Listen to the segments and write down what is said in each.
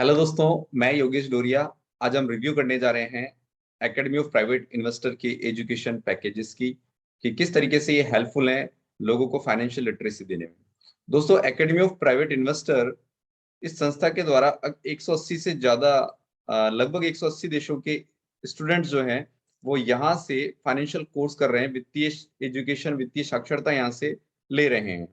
Hello दोस्तों, मैं योगेश डोरिया। आज हम रिव्यू करने जा रहे हैं एकेडमी ऑफ प्राइवेट इन्वेस्टर के एजुकेशन पैकेजेस की कि किस तरीके से ये हेल्पफुल हैं लोगों को फाइनेंशियल लिटरेसी देने में। दोस्तों, एकेडमी ऑफ प्राइवेट इन्वेस्टर इस संस्था के द्वारा 180 से ज्यादा लगभग 180 देशों के स्टूडेंट्स जो हैं वो यहाँ से फाइनेंशियल कोर्स कर रहे हैं। वित्तीय एजुकेशन, वित्तीय साक्षरता यहाँ से ले रहे हैं।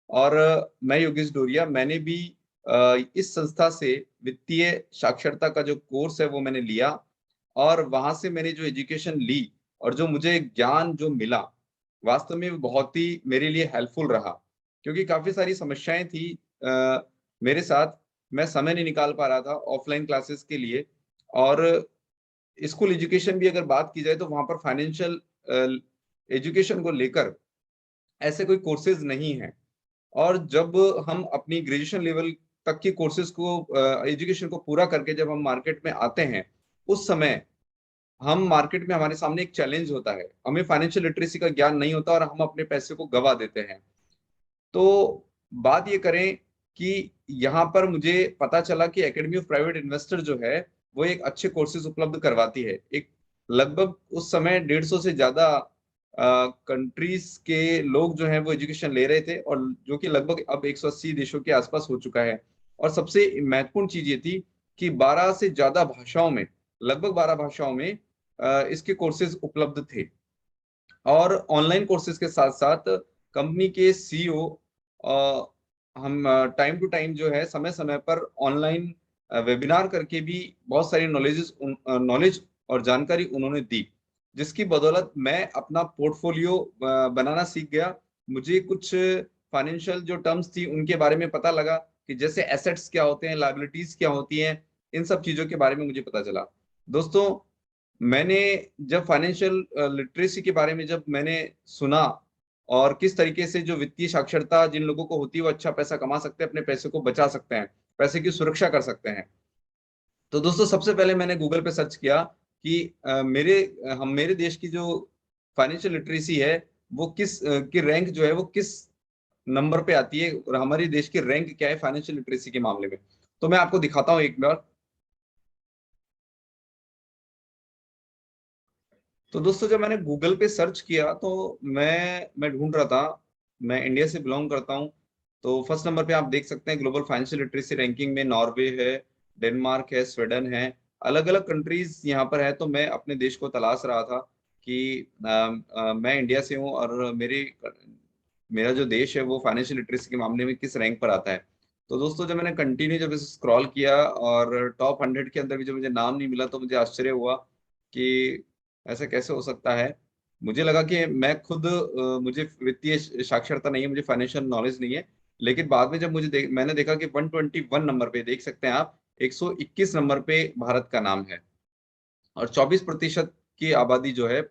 और मैं योगेश डोरिया, मैंने भी इस संस्था से वित्तीय साक्षरता का जो कोर्स है वो मैंने लिया और वहां से मैंने जो एजुकेशन ली और जो मुझे ज्ञान जो मिला, वास्तव में वो बहुत ही मेरे लिए हेल्पफुल रहा। क्योंकि काफी सारी समस्याएं थी मेरे साथ। मैं समय नहीं निकाल पा रहा था ऑफलाइन क्लासेस के लिए। और स्कूल एजुकेशन भी अगर बात की जाए तो वहां पर फाइनेंशियल एजुकेशन को लेकर ऐसे कोई कोर्सेज नहीं है। और जब हम अपनी ग्रेजुएशन लेवल तक की कोर्सेज को, एजुकेशन को पूरा करके जब हम मार्केट में आते हैं, उस समय हम मार्केट में हमारे सामने एक चैलेंज होता है। हमें फाइनेंशियल लिटरेसी का ज्ञान नहीं होता और हम अपने पैसे को गवा देते हैं। तो बात ये करें कि यहाँ पर मुझे पता चला कि एकेडमी ऑफ प्राइवेट इन्वेस्टर जो है वो एक अच्छे कोर्सेज उपलब्ध करवाती है। एक लगभग उस समय 150 से ज्यादा कंट्रीज के लोग जो हैं वो एजुकेशन ले रहे थे, और जो कि लगभग अब 180 देशों के आसपास हो चुका है। और सबसे महत्वपूर्ण चीज ये थी कि 12 से ज्यादा भाषाओं में, लगभग 12 भाषाओं में इसके कोर्सेज उपलब्ध थे। और ऑनलाइन कोर्सेज के साथ साथ कंपनी के सीईओ हम टाइम टू टाइम जो है समय समय पर ऑनलाइन वेबिनार करके भी बहुत सारी नॉलेज और जानकारी उन्होंने दी, जिसकी बदौलत मैं अपना पोर्टफोलियो बनाना सीख गया। मुझे कुछ फाइनेंशियल जो टर्म्स थी उनके बारे में पता लगा कि जैसे एसेट्स क्या होते हैं, लायबिलिटीज क्या होती हैं। इन सब चीजों के बारे में मुझे पता चला। दोस्तों, मैंने जब फाइनेंशियल लिटरेसी के बारे में जब मैंने सुना और किस तरीके से जो वित्तीय साक्षरता जिन लोगों को होती है वो अच्छा पैसा कमा सकते हैं, अपने पैसे को बचा सकते हैं, पैसे की सुरक्षा कर सकते हैं। तो दोस्तों, सबसे पहले मैंने गूगल पे सर्च किया कि मेरे देश की जो फाइनेंशियल लिटरेसी है वो की रैंक जो है वो किस नंबर पे आती है, और हमारे देश की रैंक क्या है फाइनेंशियल लिटरेसी के मामले में। तो मैं आपको दिखाता हूँ एक बार। तो दोस्तों, जब मैंने गूगल पे सर्च किया तो मैं ढूंढ रहा था। मैं इंडिया से बिलोंग करता हूँ। तो फर्स्ट नंबर पे आप देख सकते हैं ग्लोबल फाइनेंशियल लिटरेसी रैंकिंग में नॉर्वे है, डेनमार्क है, स्वीडन है। अलग अलग कंट्रीज यहाँ पर है। तो मैं अपने देश को तलाश रहा था कि मैं इंडिया से हूँ और मेरा जो देश है वो फाइनेंशियल लिटरेसी के मामले में किस रैंक पर आता है। तो दोस्तों, जब मैंने कंटिन्यू जब इसे स्क्रॉल किया और टॉप 100 के अंदर भी जब मुझे नाम नहीं मिला तो मुझे आश्चर्य हुआ कि ऐसा कैसे हो सकता है। मुझे लगा कि मैं खुद मुझे वित्तीय साक्षरता नहीं है, मुझे फाइनेंशियल नॉलेज नहीं है। लेकिन बाद में जब मैंने देखा कि 121 नंबर पे देख सकते हैं आप, 121 नंबर पे भारत का नाम है। और 24% की आबादी जो है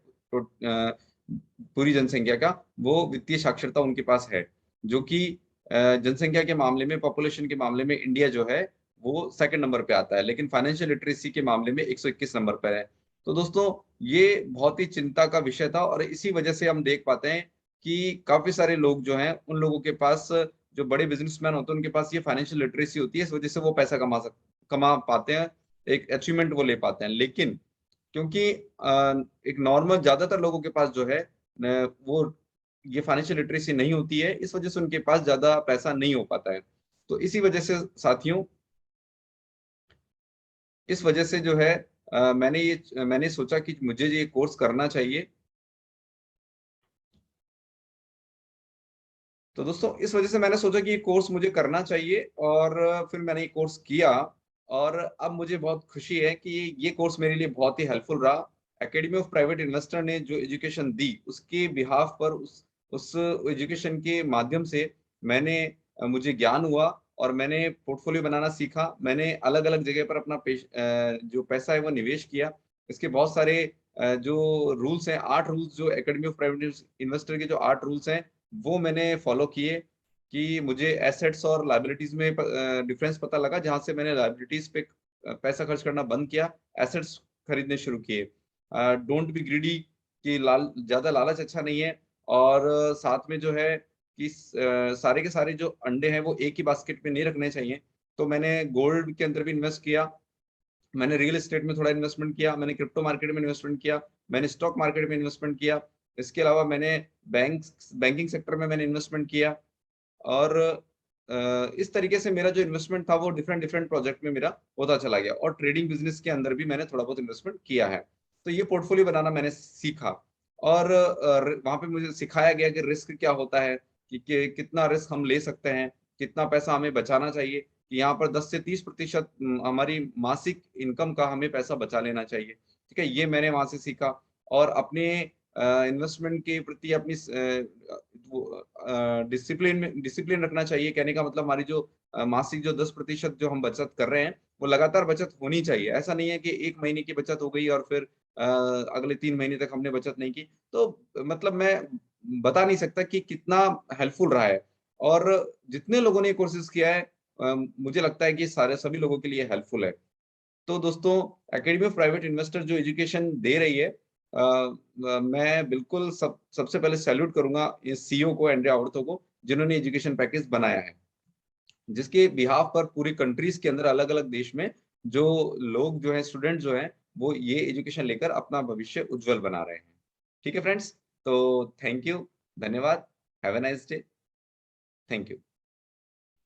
पूरी जनसंख्या का, वो वित्तीय साक्षरता उनके पास है। जो कि जनसंख्या के मामले में, पॉपुलेशन के मामले में इंडिया जो है वो सेकंड नंबर पे आता है, लेकिन फाइनेंशियल लिटरेसी के मामले में 121 नंबर पर है। तो दोस्तों, ये बहुत ही चिंता का विषय था, और इसी वजह से हम देख पाते हैं कि काफी सारे लोग जो हैं उन लोगों के पास, जो बड़े बिजनेसमैन होते हैं उनके पास ये फाइनेंशियल लिटरेसी होती है, इस वजह से वो पैसा कमा पाते हैं, एक अचीवमेंट वो ले पाते हैं। लेकिन क्योंकि एक नॉर्मल ज्यादातर लोगों के पास जो है वो ये फाइनेंशियल लिटरेसी नहीं होती है, इस वजह से उनके पास ज्यादा पैसा नहीं हो पाता है। तो इसी वजह से साथियों, इस वजह से जो है मैंने सोचा कि मुझे ये कोर्स करना चाहिए। तो दोस्तों, इस वजह से मैंने सोचा कि ये कोर्स मुझे करना चाहिए, और फिर मैंने ये कोर्स किया। और अब मुझे बहुत खुशी है कि ये कोर्स मेरे लिए बहुत ही हेल्पफुल रहा। एकेडमी ऑफ प्राइवेट इन्वेस्टर ने जो एजुकेशन दी उसके बिहाफ पर, उस एजुकेशन के माध्यम से मुझे ज्ञान हुआ, और मैंने पोर्टफोलियो बनाना सीखा। मैंने अलग अलग जगह पर अपना जो पैसा है वो निवेश किया। इसके बहुत सारे जो रूल्स हैं, 8 रूल्स, जो एकेडमी ऑफ प्राइवेट इन्वेस्टर के जो 8 रूल्स हैं वो मैंने फॉलो किए। कि मुझे एसेट्स और लाइबिलिटीज में डिफरेंस पता लगा, जहां से मैंने लाइबिलिटीज पे पैसा खर्च करना बंद किया, एसेट्स खरीदने शुरू किए। डोंट बी ग्रीडी, कि ज्यादा लालच अच्छा नहीं है। और साथ में जो है कि सारे के सारे जो अंडे हैं वो एक ही बास्केट में नहीं रखने चाहिए। तो मैंने गोल्ड के अंदर भी इन्वेस्ट किया, मैंने रियल एस्टेट में थोड़ा इन्वेस्टमेंट किया, मैंने क्रिप्टो मार्केट में इन्वेस्टमेंट किया, मैंने स्टॉक मार्केट में इन्वेस्टमेंट किया। इसके अलावा मैंने बैंकिंग सेक्टर में मैंने इन्वेस्टमेंट किया। और इस तरीके से मेरा जो इन्वेस्टमेंट था वो डिफरेंट डिफरेंट प्रोजेक्ट में मेरा होता चला गया, और ट्रेडिंग बिजनेस के अंदर भी मैंने थोड़ा बहुत इन्वेस्टमेंट किया है। तो ये पोर्टफोलियो बनाना मैंने सीखा, और वहां पे मुझे सिखाया गया कि रिस्क क्या होता है, कितना रिस्क हम ले सकते हैं, कितना पैसा हमें बचाना चाहिए, कि यहाँ पर 10 से 30% हमारी मासिक इनकम का हमें पैसा बचा लेना चाहिए। ठीक है, ये मैंने वहां से सीखा। और अपने इन्वेस्टमेंट के प्रति अपनी डिसिप्लिन रखना चाहिए। कहने का मतलब हमारी जो मासिक जो 10% जो हम बचत कर रहे हैं, वो लगातार बचत होनी चाहिए। ऐसा नहीं है कि 1 महीने की बचत हो गई और फिर अगले 3 महीने तक हमने बचत नहीं की। तो मतलब मैं बता नहीं सकता कि कितना हेल्पफुल रहा है। और जितने लोगों ने कोर्सेज किया है, मुझे लगता है कि सारे सभी लोगों के लिए हेल्पफुल है। तो दोस्तों, एकेडमी ऑफ प्राइवेट इन्वेस्टर जो एजुकेशन दे रही है, मैं बिल्कुल सबसे पहले सैल्यूट करूंगा इस सीईओ को, एंड्रिया ऑर्थो को, जिन्होंने एजुकेशन पैकेज बनाया है, जिसके बिहाफ पर पूरी कंट्रीज के अंदर अलग अलग देश में जो लोग जो है, स्टूडेंट जो है, वो ये एजुकेशन लेकर अपना भविष्य उज्जवल बना रहे हैं। ठीक है फ्रेंड्स, तो थैंक यू, धन्यवाद, have a nice day, thank you.